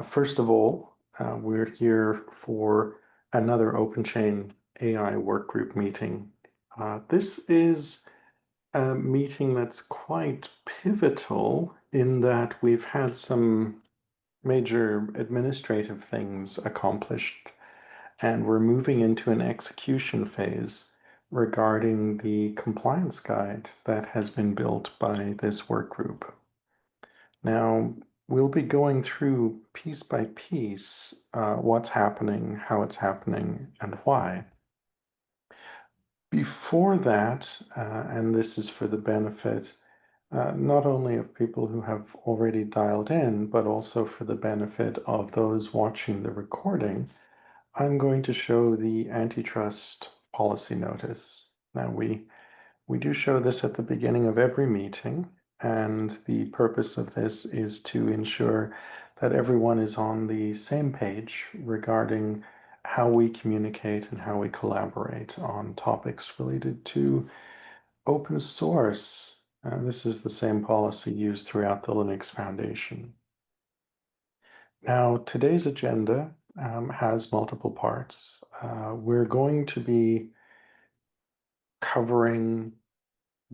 First of all, we're here for another OpenChain AI workgroup meeting. This is a meeting that's quite pivotal in that we've had some major administrative things accomplished, and we're moving into an execution phase regarding the compliance guide that has been built by this workgroup. Now, we'll be going through piece by piece what's happening, how it's happening, and why. Before that, and this is for the benefit not only of people who have already dialed in, but also for the benefit of those watching the recording, I'm going to show the antitrust policy notice. Now, we do show this at the beginning of every meeting, and the purpose of this is to ensure that everyone is on the same page regarding how we communicate and how we collaborate on topics related to open source. This is the same policy used throughout the Linux Foundation. Now, today's agenda has multiple parts. We're going to be covering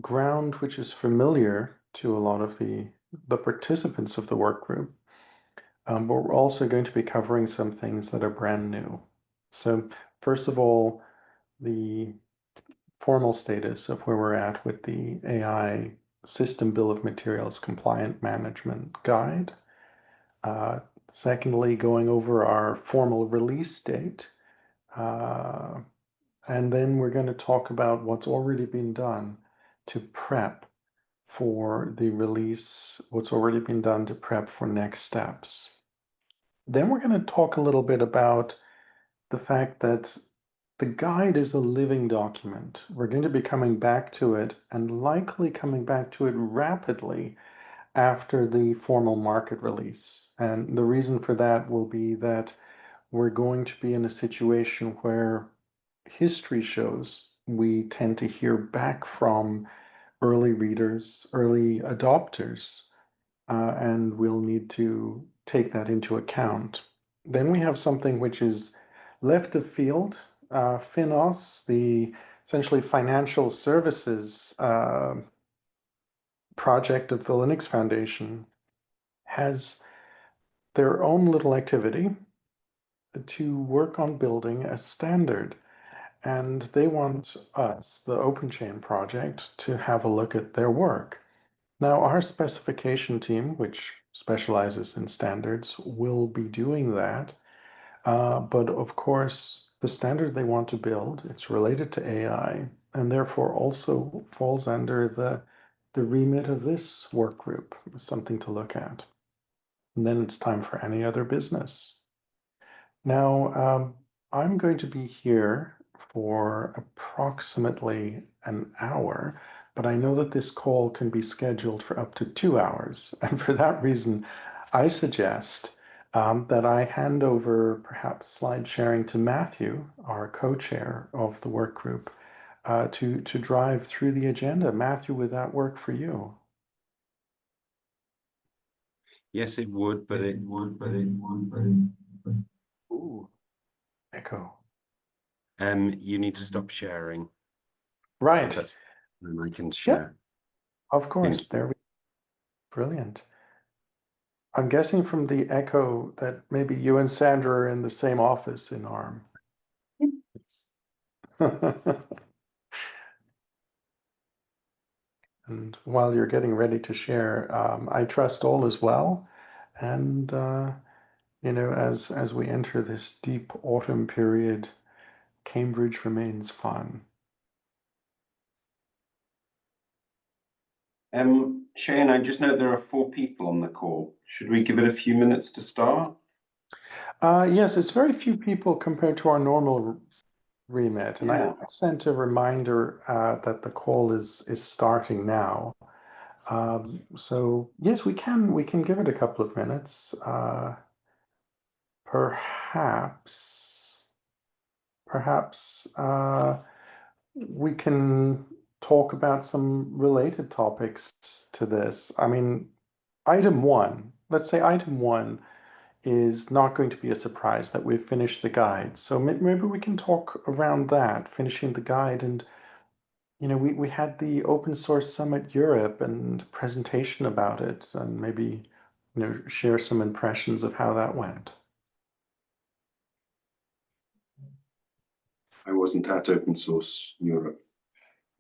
ground which is familiar to a lot of the participants of the work group, but we're also going to be covering some things that are brand new. So first of all, the formal status of where we're at with the AI System Bill of Materials Compliant Management Guide. Secondly, going over our formal release date. And then we're going to talk about what's already been done to prep for the release, what's already been done to prep for next steps. Then we're going to talk a little bit about the fact that the guide is a living document. We're going to be coming back to it and likely coming back to it rapidly after the formal market release. And the reason for that will be that we're going to be in a situation where history shows we tend to hear back from early readers, early adopters, and we'll need to take that into account. Then we have something which is left of field. FinOS, the essentially financial services project of the Linux Foundation, has their own little activity to work on building a standard. And they want us, the OpenChain project, to have a look at their work. Now, our specification team, which specializes in standards, will be doing that. But of course, the standard they want to build, it's related to AI, and therefore also falls under the remit of this work group, something to look at. And then it's time for any other business. Now, I'm going to be here for approximately an hour, but I know that this call can be scheduled for up to 2 hours. And for that reason, I suggest that I hand over perhaps slide sharing to Matthew, our co-chair of the work group, to drive through the agenda. Matthew, would that work for you? Yes, it would, but it Ooh, echo. you need to stop sharing. Right. And I can Yep, share. of course. There we Brilliant. I'm guessing from the echo that maybe you and Sandra are in the same office in ARM. And while you're getting ready to share, I trust all is well. And as we enter this deep autumn period, Cambridge remains fun. Shane, I just know there are 4 people on the call. Should we give it a few minutes to start? Yes, it's very few people compared to our normal remit, and I sent a reminder that the call is starting now. So yes, we can give it a couple of minutes. Perhaps we can talk about some related topics to this. I mean, item one, let's say item one is not going to be a surprise that we've finished the guide. So maybe we can talk around that, finishing the guide. And, we had the Open Source Summit Europe and presentation about it, and maybe, share some impressions of how that went. I wasn't at Open Source Europe.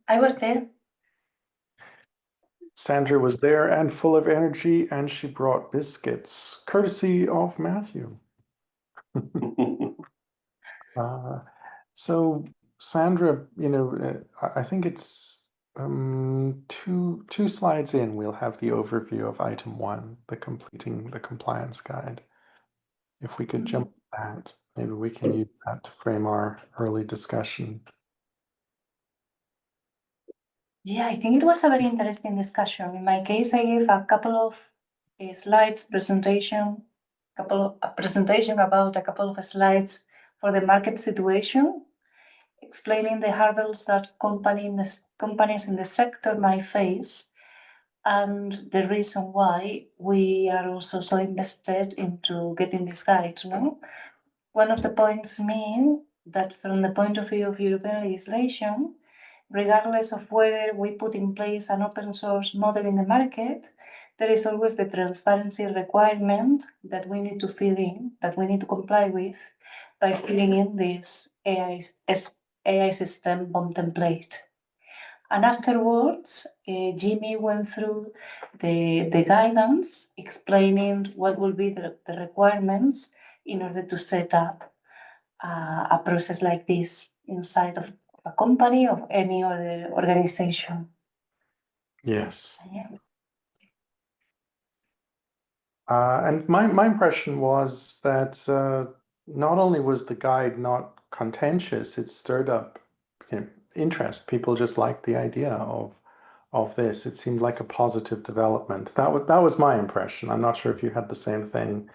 I was there. Sandra was there and full of energy, and she brought biscuits, courtesy of Matthew. So Sandra, I think it's two slides in, we'll have the overview of item 1, the completing the compliance guide. If we could jump to that, maybe we can use that to frame our early discussion. Yeah, I think it was a very interesting discussion. In my case, I gave a couple of slides presentation, a presentation about a couple of slides for the market situation, explaining the hurdles that companies in the sector might face, and the reason why we are also so invested into getting this guide. One of the points mean that from the point of view of European legislation, regardless of whether we put in place an open source model in the market, there is always the transparency requirement that we need to fill in, that we need to comply with by filling in this AI system bomb template. And afterwards, Jimmy went through the guidance explaining what will be the requirements in order to set up a process like this inside of a company or any other organization. Yes. Yeah. And my impression was that not only was the guide not contentious, it stirred up interest. People just liked the idea of this. It seemed like a positive development. That was my impression. I'm not sure if you had the same thing,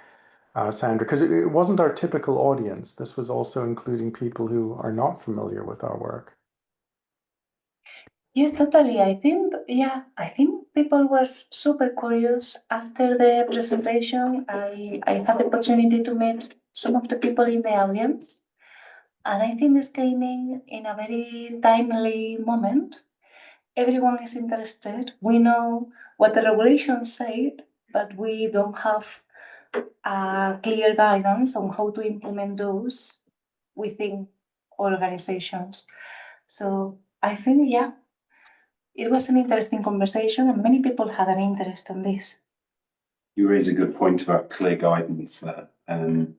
Sandra, because it wasn't our typical audience. This was also including people who are not familiar with our work. Yes, totally. I think people was super curious after the presentation. I had the opportunity to meet some of the people in the audience, and I think this came in a very timely moment. Everyone is interested. We know what the regulations say, but we don't have a clear guidance on how to implement those within organizations. So I think, yeah, it was an interesting conversation, and many people had an interest in this. You raise a good point about clear guidance there. And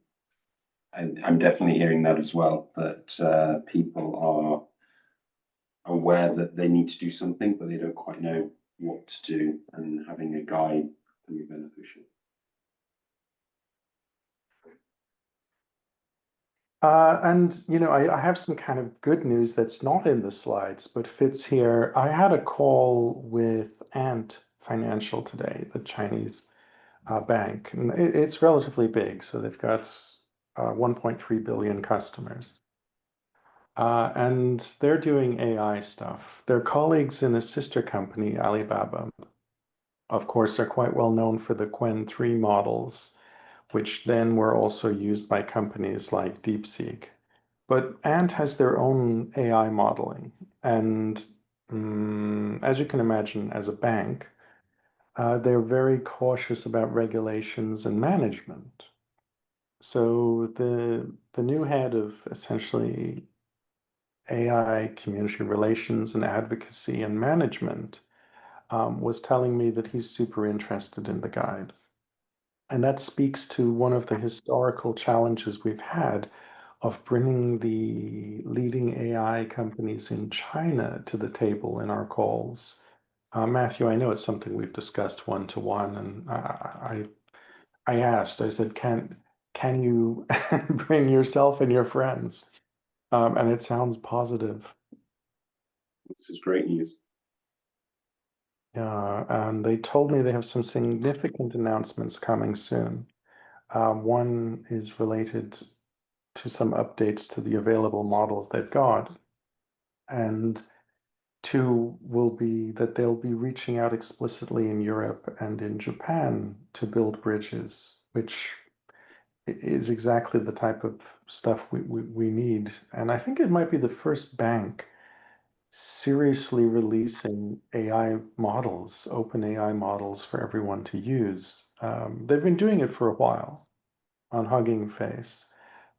I'm definitely hearing that as well, that people are aware that they need to do something, but they don't quite know what to do, and having a guide can be beneficial. And I have some kind of good news that's not in the slides, but fits here. I had a call with Ant Financial today, the Chinese bank. And it's relatively big, so they've got 1.3 billion customers. And they're doing AI stuff. Their colleagues in a sister company, Alibaba, of course, are quite well known for the Qwen 3 models, which then were also used by companies like DeepSeek. But Ant has their own AI modeling. And as you can imagine, as a bank, they're very cautious about regulations and management. So the new head of essentially AI community relations and advocacy and management was telling me that he's super interested in the guide. And that speaks to one of the historical challenges we've had of bringing the leading AI companies in China to the table in our calls. Matthew, I know it's something we've discussed one-to-one, and I asked, I said, can you bring yourself and your friends? And it sounds positive. This is great news. And they told me they have some significant announcements coming soon. One is related to some updates to the available models they've got. And two will be that they'll be reaching out explicitly in Europe and in Japan to build bridges, which is exactly the type of stuff we need. And I think it might be the first bank seriously releasing AI models, open AI models for everyone to use. They've been doing it for a while on Hugging Face,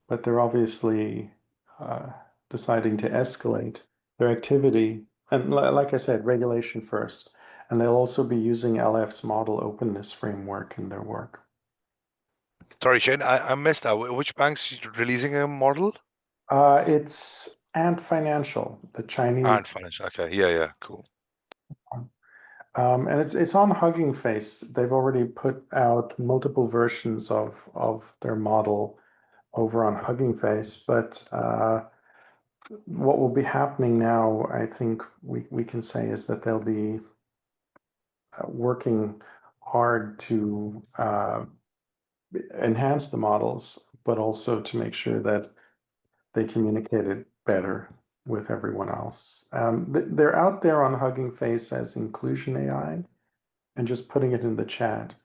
but they're obviously uh, deciding to escalate their activity. And like I said, regulation first. And they'll also be using LF's model openness framework in their work. Sorry, Shane, I missed that. Which bank's releasing a model? It's Ant Financial, the Chinese. And financial. Okay, yeah, cool. And it's on Hugging Face. They've already put out multiple versions of their model over on Hugging Face, but what will be happening now, I think we can say, is that they'll be working hard to enhance the models, but also to make sure that they communicate it better with everyone else. They're out there on Hugging Face as Inclusion AI, and just putting it in the chat.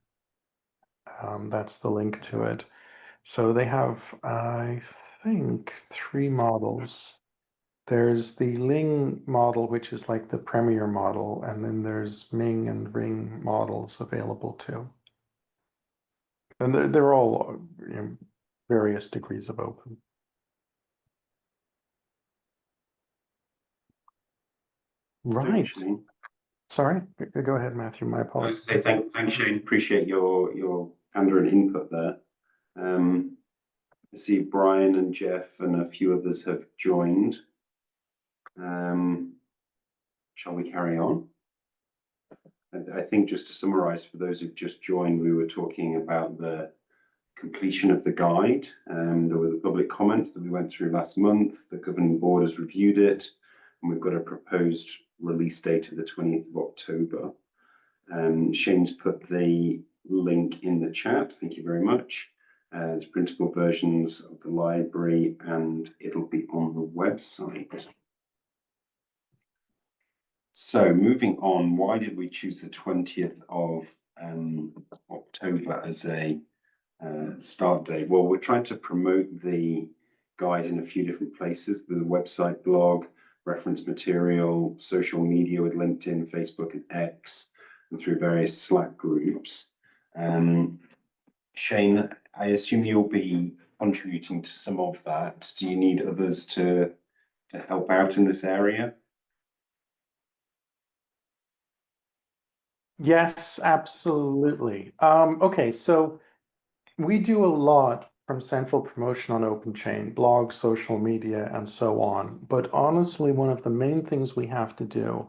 That's the link to it. So they have, I think, 3 models. There's the Ling model, which is like the premier model, and then there's Ming and Ring models available too. And they're all various degrees of open. Right. Shane. Sorry, go ahead, Matthew. My I was apologies. to say thanks, Shane. Appreciate your candor and input there. I see Brian and Jeff and a few others have joined. Shall we carry on? I think just to summarize for those who've just joined, we were talking about the completion of the guide. There were the public comments that we went through last month. The governing board has reviewed it, and we've got a proposed release date of the 20th of October. Shane's put the link in the chat. Thank you very much. There's printable versions of the library, and it'll be on the website. So moving on, why did we choose the 20th of October as a start date? Well, we're trying to promote the guide in a few different places: the website, blog, reference material, social media with LinkedIn, Facebook, and X, and through various Slack groups. Shane, I assume you'll be contributing to some of that. Do you need others to help out in this area? Yes, absolutely. Okay, so we do a lot from central promotion on OpenChain, blogs, social media, and so on. But honestly, one of the main things we have to do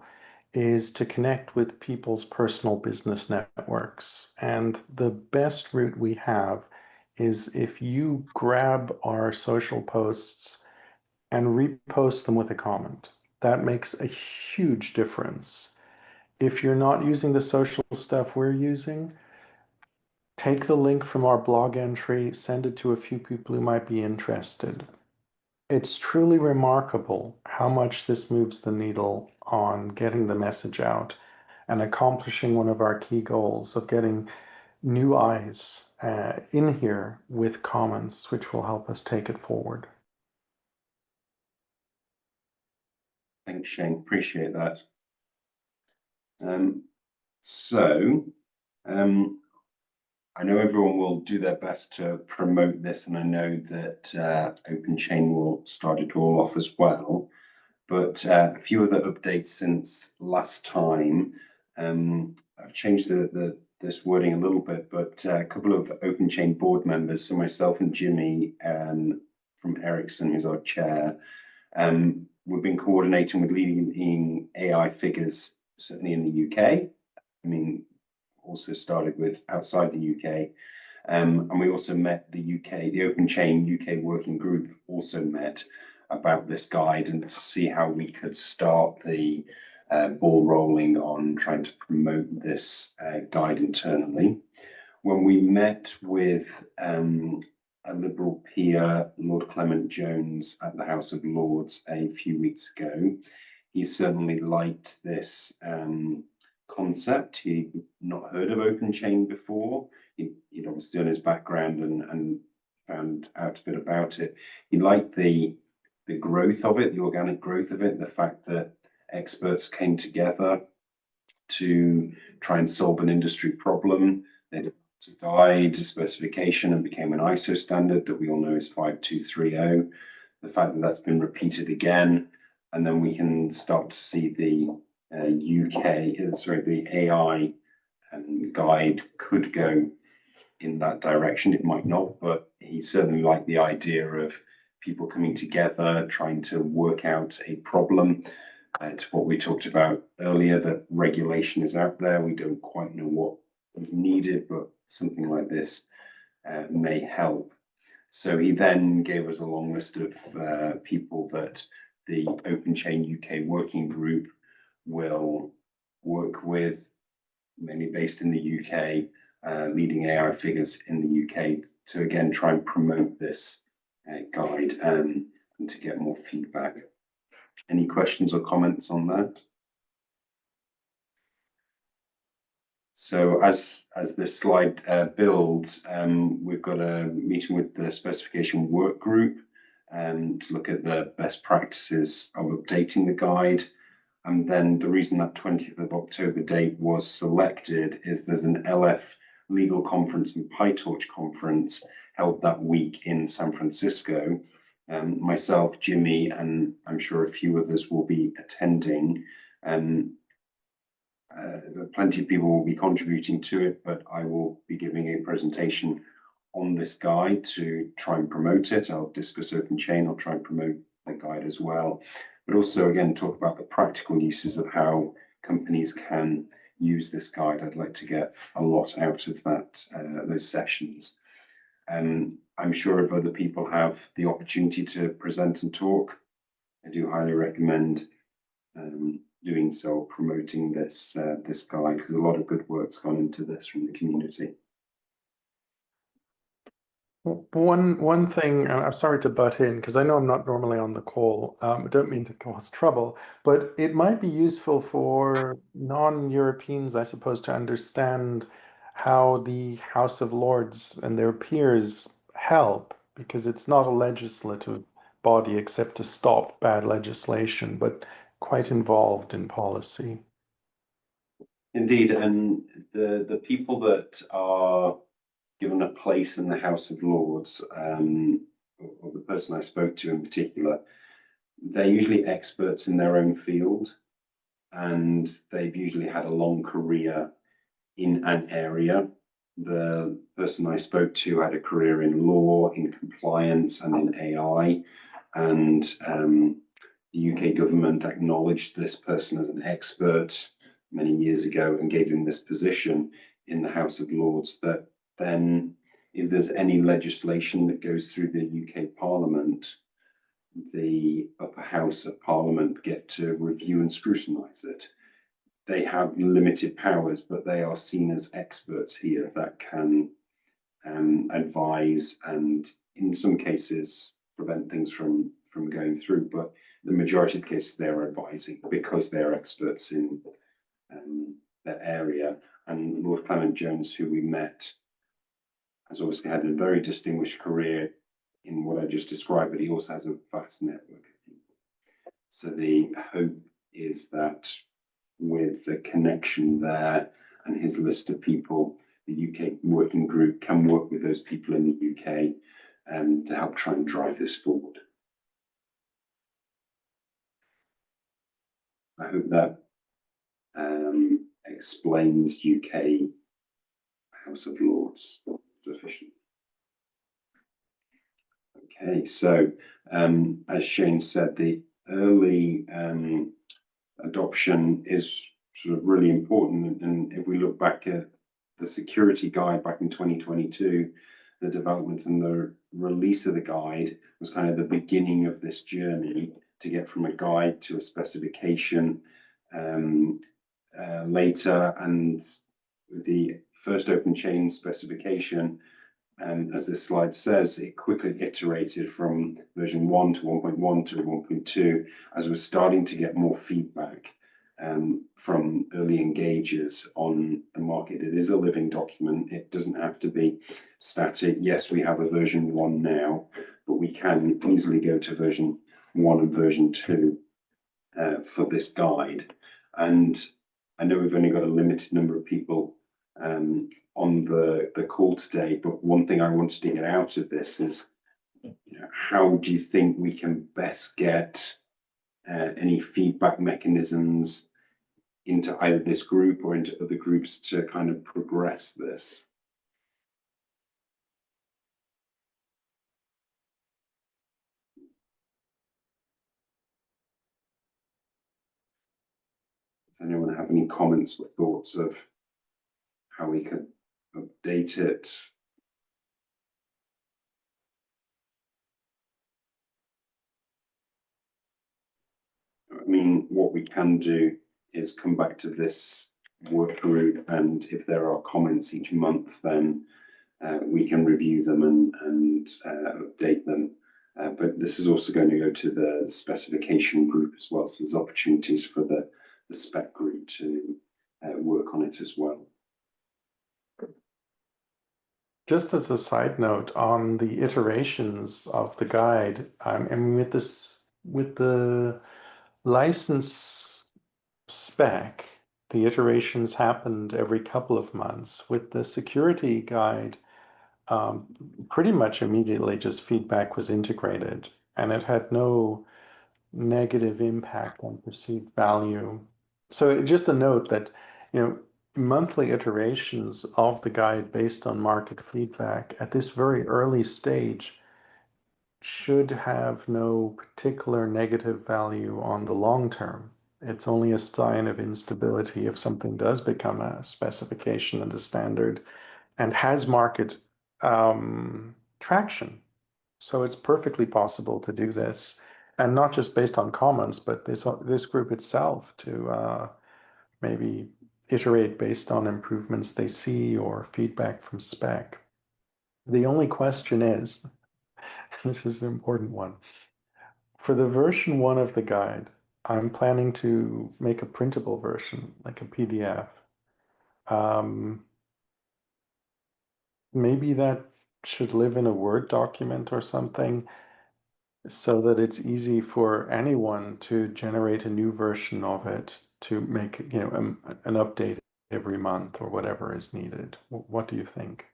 is to connect with people's personal business networks. And the best route we have is if you grab our social posts and repost them with a comment. That makes a huge difference. If you're not using the social stuff we're using, take the link from our blog entry, send it to a few people who might be interested. It's truly remarkable how much this moves the needle on getting the message out and accomplishing one of our key goals of getting new eyes in here with comments, which will help us take it forward. Thanks, Shane. Appreciate that. I know everyone will do their best to promote this, and I know that OpenChain will start it all off as well. But a few other updates since last time. I've changed this wording a little bit, but a couple of OpenChain board members, so myself and Jimmy from Ericsson, who's our chair, we've been coordinating with leading AI figures, certainly in the UK. I mean, also started with outside the UK. And we also met the OpenChain UK working group also met about this guide and to see how we could start the ball rolling on trying to promote this guide internally. When we met with a Liberal peer, Lord Clement Jones, at the House of Lords a few weeks ago, he certainly liked this concept. He'd not heard of OpenChain before. He'd obviously done his background and found out a bit about it. He liked the growth of it, the organic growth of it, the fact that experts came together to try and solve an industry problem. They developed a guide, a specification, and became an ISO standard that we all know is 5230. The fact that that's been repeated again, and then we can start to see the the AI guide could go in that direction. It might not, but he certainly liked the idea of people coming together, trying to work out a problem. To what we talked about earlier, that regulation is out there. We don't quite know what is needed, but something like this may help. So he then gave us a long list of people that the OpenChain UK working group will work with, mainly based in the UK, leading AI figures in the UK, to again try and promote this guide and to get more feedback. Any questions or comments on that? So as this slide builds, we've got a meeting with the specification work group to look at the best practices of updating the guide. And then the reason that 20th of October date was selected is there's an LF legal conference and PyTorch conference held that week in San Francisco. Myself, Jimmy, and I'm sure a few others will be attending. Plenty of people will be contributing to it, but I will be giving a presentation on this guide to try and promote it. I'll discuss OpenChain, I'll try and promote the guide as well, but also again talk about the practical uses of how companies can use this guide. I'd like to get a lot out of that, those sessions. I'm sure if other people have the opportunity to present and talk, I do highly recommend doing so, promoting this this guide, because a lot of good work's gone into this from the community. One thing, I'm sorry to butt in because I know I'm not normally on the call. I don't mean to cause trouble, but it might be useful for non-Europeans, I suppose, to understand how the House of Lords and their peers help, because it's not a legislative body except to stop bad legislation, but quite involved in policy. Indeed, and the people that are given a place in the House of Lords, or the person I spoke to in particular, they're usually experts in their own field, and they've usually had a long career in an area. The person I spoke to had a career in law, in compliance, and in AI, and the UK government acknowledged this person as an expert many years ago and gave him this position in the House of Lords. That then, if there's any legislation that goes through the UK Parliament, the upper house of Parliament get to review and scrutinise it. They have limited powers, but they are seen as experts here that can advise and, in some cases, prevent things from going through. But the majority of the cases, they're advising because they're experts in their area. And Lord Clement Jones, who we met, has obviously had a very distinguished career in what I just described, but he also has a vast network of people. So the hope is that with the connection there and his list of people, the UK working group can work with those people in the UK to help try and drive this forward. I hope that explains UK House of Lords sufficiently. Okay, so as Shane said, the early adoption is sort of really important. And if we look back at the security guide back in 2022, the development and the release of the guide was kind of the beginning of this journey to get from a guide to a specification later. And the first OpenChain specification, as this slide says, it quickly iterated from version 1 to 1.1 to 1.2 as we're starting to get more feedback. from early engagers on the market. It is a living document. It doesn't have to be static. Yes, we have a version 1 now, but we can easily go to version 1 and version 2 for this guide. And I know we've only got a limited number of people on the call today, but one thing I wanted to get out of this is, how do you think we can best get any feedback mechanisms into either this group or into other groups to kind of progress this? Does anyone have any comments or thoughts of how we could update it? I mean, what we can do is come back to this work group, and if there are comments each month, then we can review them and update them. But this is also going to go to the specification group as well, so there's opportunities for the spec group to work on it as well. Just as a side note on the iterations of the guide, I mean, with the license spec, the iterations happened every couple of months. With the security guide, pretty much immediately just feedback was integrated, and it had no negative impact on perceived value. So just a note that, monthly iterations of the guide based on market feedback at this very early stage should have no particular negative value on the long term. It's only a sign of instability if something does become a specification and a standard and has market traction. So it's perfectly possible to do this, and not just based on comments, but this group itself to maybe iterate based on improvements they see or feedback from spec. The only question is, this is an important one, for the version 1 of the guide, I'm planning to make a printable version, like a PDF. Maybe that should live in a Word document or something, so that it's easy for anyone to generate a new version of it to make, an update every month or whatever is needed. What do you think?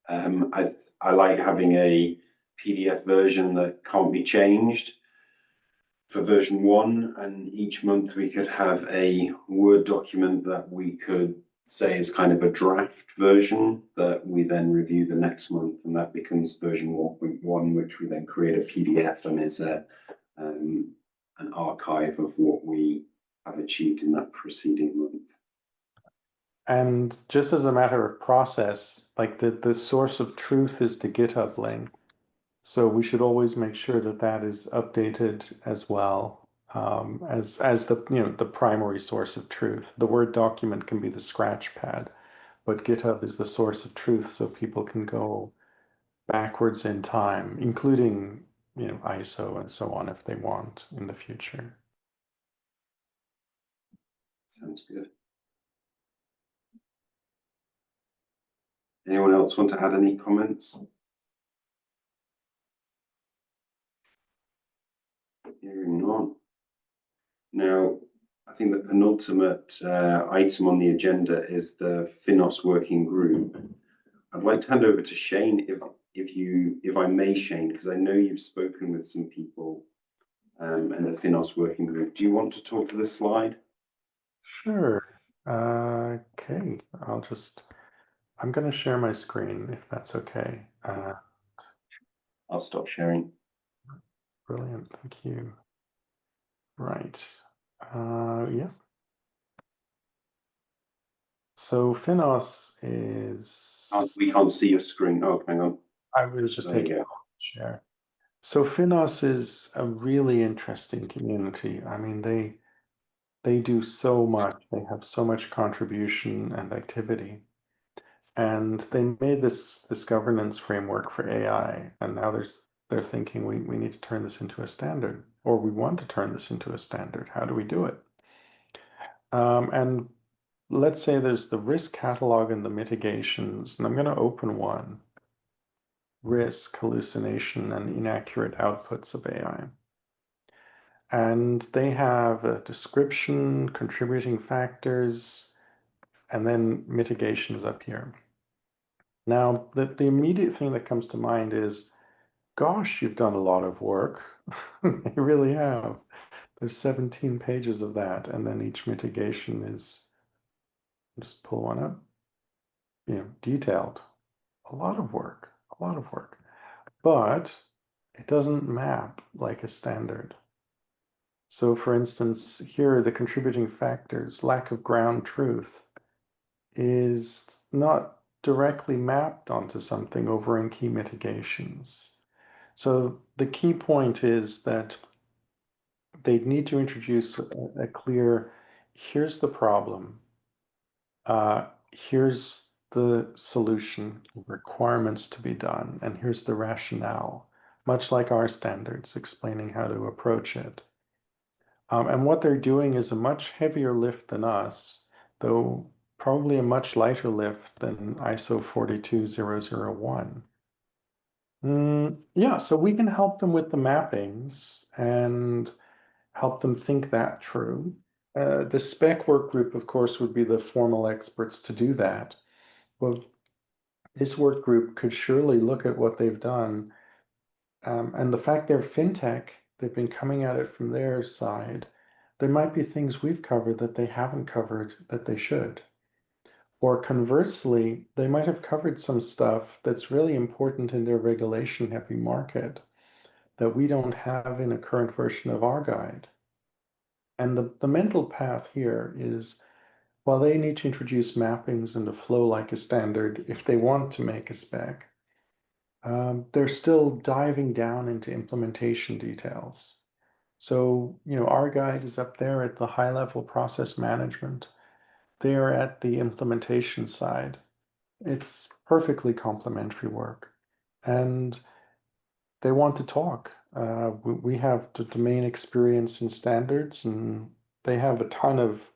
I like having a PDF version that can't be changed for version 1, and each month we could have a Word document that we could say is kind of a draft version that we then review the next month, and that becomes version 1.1, which we then create a PDF and is an archive of what we have achieved in that preceding month. And just as a matter of process, like the source of truth is the GitHub link. So we should always make sure that that is updated as well, as the primary source of truth. The Word document can be the scratch pad, but GitHub is the source of truth, so people can go backwards in time, including ISO and so on if they want in the future. Sounds good. Anyone else want to add any comments? Hearing none. Now, I think the penultimate item on the agenda is the Finos working group. I'd like to hand over to Shane, if I may, Shane, because I know you've spoken with some people in the Finos working group. Do you want to talk to this slide? Sure. Okay, I'm going to share my screen if that's okay. I'll stop sharing. Brilliant, thank you. Right. Yeah. So Finos is. We can't see your screen. Oh, hang on. I was just taking a share. So Finos is a really interesting community. I mean, they do so much. They have so much contribution and activity. And they made this governance framework for AI, and now they're thinking we need to turn this into a standard. or we want to turn this into a standard. How do we do it? And let's say there's the risk catalog and the mitigations, and I'm going to open one. Risk, hallucination, and inaccurate outputs of AI. And they have a description, contributing factors, and then mitigations up here. Now, the immediate thing that comes to mind is, gosh, you've done a lot of work. You really have. There's 17 pages of that, and then each mitigation is, just pull one up, detailed. A lot of work, a lot of work. But it doesn't map like a standard. So for instance, here are the contributing factors. Lack of ground truth is not directly mapped onto something over in key mitigations. So the key point is that they need to introduce a clear, here's the problem, here's the solution, requirements to be done, and here's the rationale, much like our standards explaining how to approach it. And what they're doing is a much heavier lift than us, though probably a much lighter lift than ISO 42001. Yeah, so we can help them with the mappings and help them think that through. The spec work group, of course, would be the formal experts to do that. Well, this work group could surely look at what they've done. And the fact they're fintech, they've been coming at it from their side. There might be things we've covered that they haven't covered that they should. Or conversely, they might have covered some stuff that's really important in their regulation heavy market that we don't have in a current version of our guide. And the mental path here is, while they need to introduce mappings and a flow like a standard if they want to make a spec, they're still diving down into implementation details. So, our guide is up there at the high level process management. They're at the implementation side. It's perfectly complementary work. And they want to talk. We have the domain experience in standards, and they have a ton of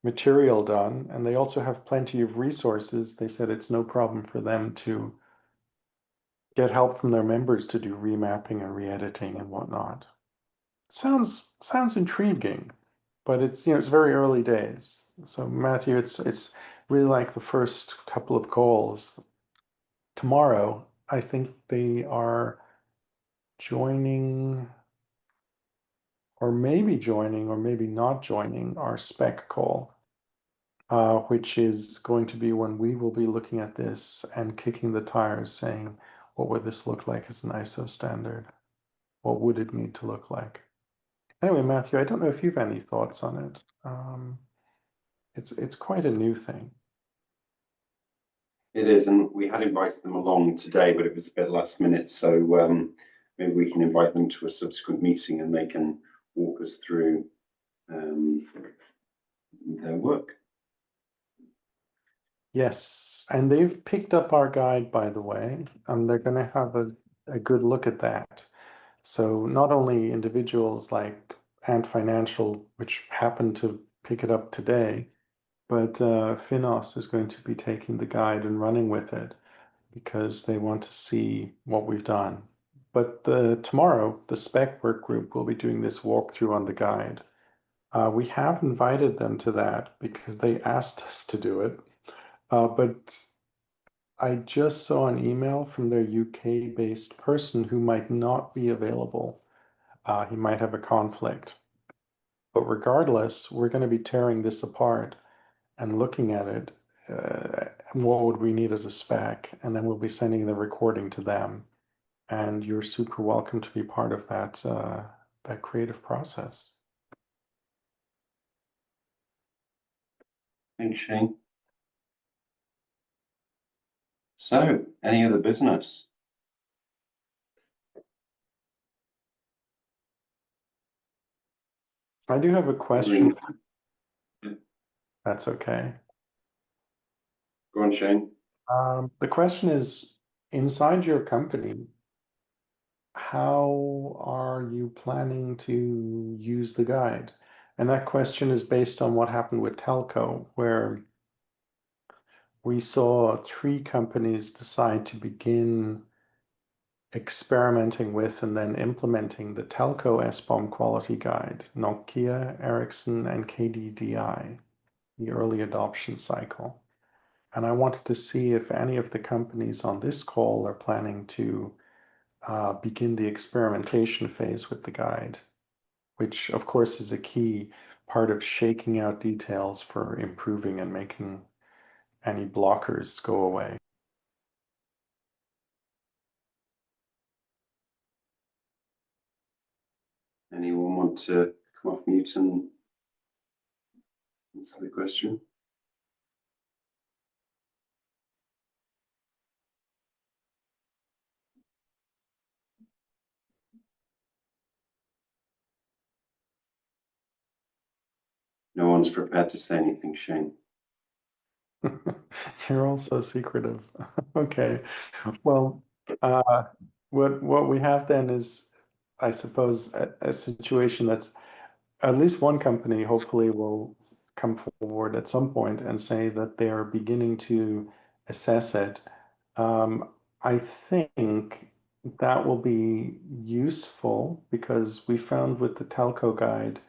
material done, and they also have plenty of resources. They said it's no problem for them to get help from their members to do remapping and re-editing and whatnot. Sounds intriguing, but it's very early days. So Matthew, it's really like the first couple of calls. Tomorrow, I think they are joining, or maybe joining, or maybe not joining our spec call, which is going to be when we will be looking at this and kicking the tires, saying, what would this look like as an ISO standard? What would it need to look like? Anyway, Matthew, I don't know if you've any thoughts on it. It's quite a new thing. It is, and we had invited them along today, but it was a bit last minute. So maybe we can invite them to a subsequent meeting and they can walk us through their work. Yes, and they've picked up our guide, by the way, and they're going to have a good look at that. So not only individuals like Ant Financial, which happened to pick it up today, but Finos is going to be taking the guide and running with it because they want to see what we've done. But tomorrow, the spec work group will be doing this walkthrough on the guide. We have invited them to that because they asked us to do it. But I just saw an email from their UK-based person who might not be available. He might have a conflict. But regardless, we're going to be tearing this apart and looking at it. What would we need as a spec? And then we'll be sending the recording to them. And you're super welcome to be part of that creative process. Thanks, Shane. So, any other business? I do have a question. That's okay. Go on, Shane. The question is, inside your company, how are you planning to use the guide? And that question is based on what happened with telco, where we saw 3 companies decide to begin experimenting with and then implementing the telco SBOM quality guide, Nokia, Ericsson, and KDDI, the early adoption cycle. And I wanted to see if any of the companies on this call are planning to begin the experimentation phase with the guide, which of course is a key part of shaking out details for improving and making any blockers go away. Anyone want to come off mute and answer the question? No one's prepared to say anything, Shane. You're all so secretive. Okay. Well, what we have then is, I suppose, a situation that's at least one company hopefully will come forward at some point and say that they are beginning to assess it. I think that will be useful because we found with the telco guide,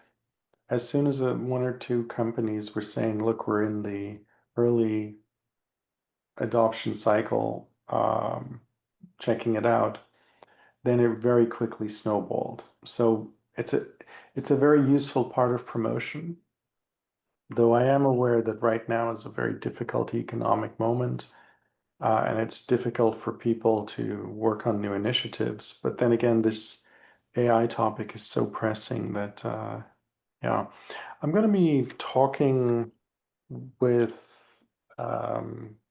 as soon as 1 or 2 companies were saying, look, we're in the early adoption cycle, checking it out, then it very quickly snowballed. So it's a very useful part of promotion, though I am aware that right now is a very difficult economic moment, and it's difficult for people to work on new initiatives. But then again, this AI topic is so pressing that, yeah, I'm going to be talking with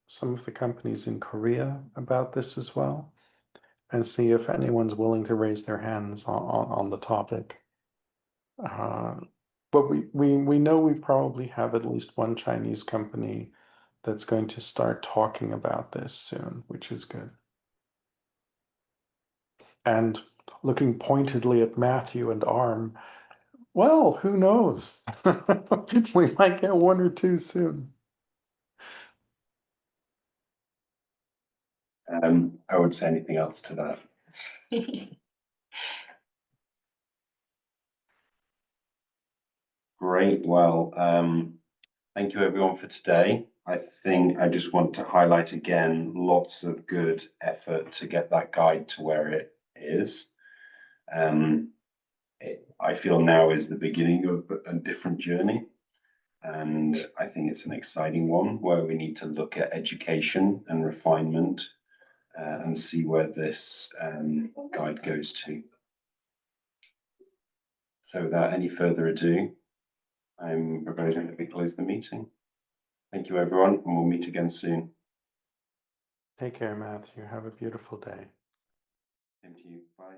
some of the companies in Korea about this as well, and see if anyone's willing to raise their hands on the topic. But we know we probably have at least one Chinese company that's going to start talking about this soon, which is good. And looking pointedly at Matthew and Arm, well, who knows? We might get 1 or 2 soon. I wouldn't say anything else to that. Great. Well, thank you everyone for today. I think I just want to highlight again, lots of good effort to get that guide to where it is. I feel now is the beginning of a different journey. And I think it's an exciting one where we need to look at education and refinement and see where this guide goes to. So without any further ado, I'm proposing that we close the meeting. Thank you, everyone, and we'll meet again soon. Take care, Matthew. Have a beautiful day. Same to you. Bye.